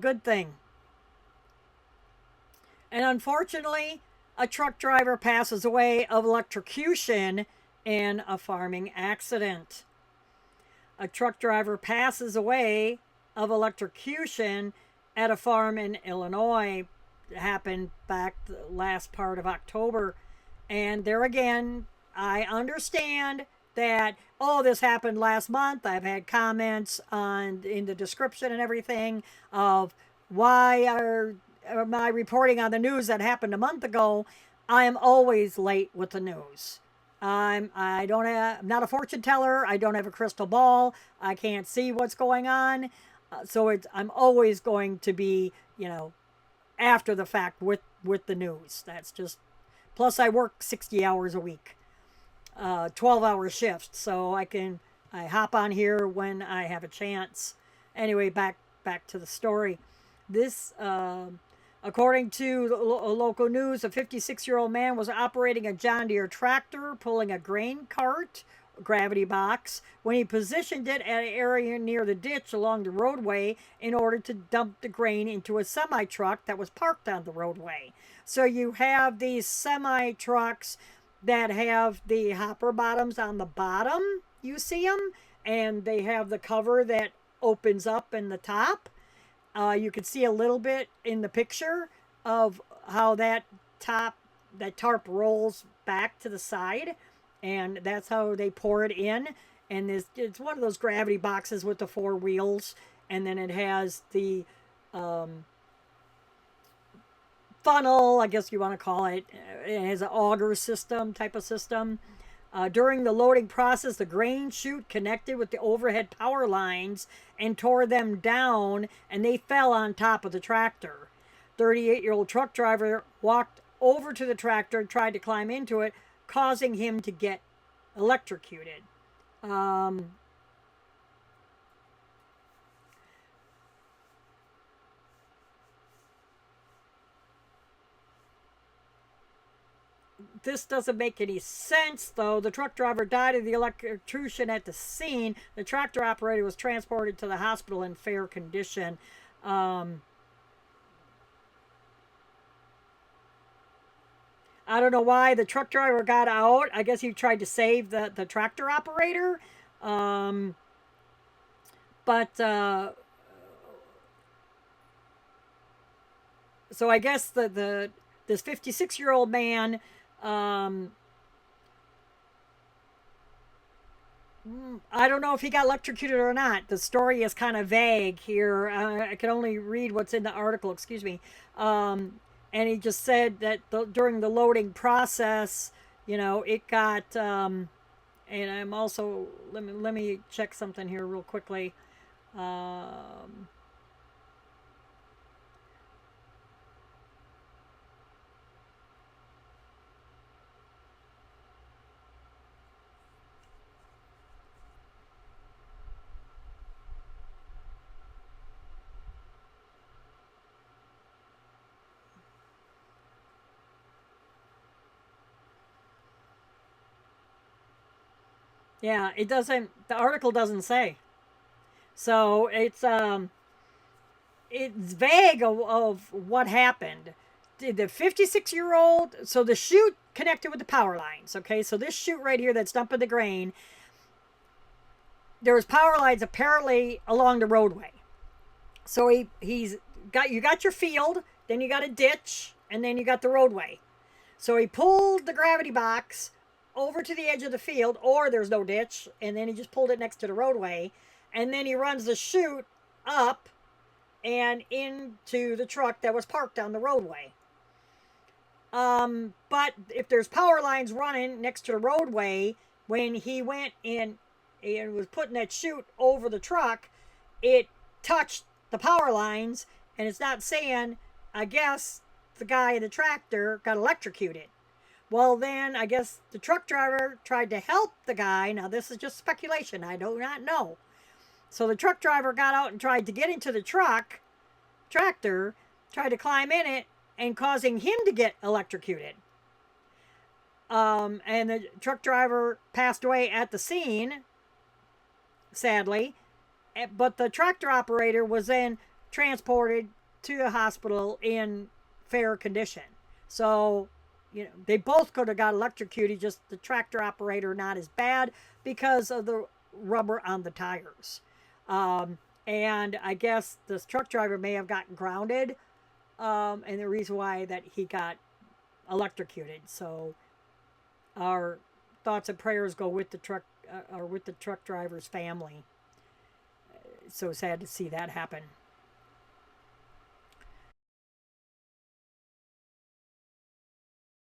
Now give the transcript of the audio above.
Good thing. And unfortunately, a truck driver passes away of electrocution in a farming accident. A truck driver passes away of electrocution at a farm in Illinois. It happened back the last part of October. And there again, I understand that, oh, this happened last month. I've had comments on in the description and everything of why am I reporting on the news that happened a month ago. I am always late with the news. I'm not a fortune teller. I don't have a crystal ball. I can't see what's going on. I'm always going to be, after the fact with the news. That's just, plus I work 60 hours a week, 12-hour shifts, so I hop on here when I have a chance. Anyway, back to the story. This According to local news, a 56-year-old man was operating a John Deere tractor, pulling a grain cart, gravity box, when he positioned it at an area near the ditch along the roadway in order to dump the grain into a semi-truck that was parked on the roadway. So you have these semi-trucks that have the hopper bottoms on the bottom, you see them, and they have the cover that opens up in the top. You can see a little bit in the picture of how that tarp rolls back to the side, and that's how they pour it in. And it's one of those gravity boxes with the four wheels, and then it has the funnel, I guess you want to call it. It has an auger system type of system. During the loading process, the grain chute connected with the overhead power lines and tore them down, and they fell on top of the tractor. 38-year-old truck driver walked over to the tractor and tried to climb into it, causing him to get electrocuted. This doesn't make any sense, though. The truck driver died of the electrocution at the scene. The tractor operator was transported to the hospital in fair condition. I don't know why the truck driver got out. I guess he tried to save the tractor operator. Um, but so I guess this 56-year-old man, um, I don't know if he got electrocuted or not. The story is kind of vague here. I can only read what's in the article. Excuse me. And he just said that during the loading process, it got. And I'm also let me check something here real quickly. Um, yeah, it doesn't. The article doesn't say. So it's vague of what happened. The 56-year-old, so the chute connected with the power lines. Okay, so this chute right here that's dumping the grain, there was power lines apparently along the roadway. So he's got you got your field, then you got a ditch, and then you got the roadway. So he pulled the gravity box over to the edge of the field, or there's no ditch, and then he just pulled it next to the roadway, and then he runs the chute up and into the truck that was parked on the roadway. But if there's power lines running next to the roadway, when he went in and was putting that chute over the truck, it touched the power lines, and it's not saying, I guess the guy in the tractor got electrocuted. Well, then I guess the truck driver tried to help the guy. Now, this is just speculation. I do not know. So the truck driver got out and tried to get into the tractor, tried to climb in it, and causing him to get electrocuted. And the truck driver passed away at the scene, sadly. But the tractor operator was then transported to the hospital in fair condition. So, they both could have got electrocuted, just the tractor operator not as bad because of the rubber on the tires. And I guess this truck driver may have gotten grounded, and the reason why that he got electrocuted. So our thoughts and prayers go with the truck driver's family. So sad to see that happen.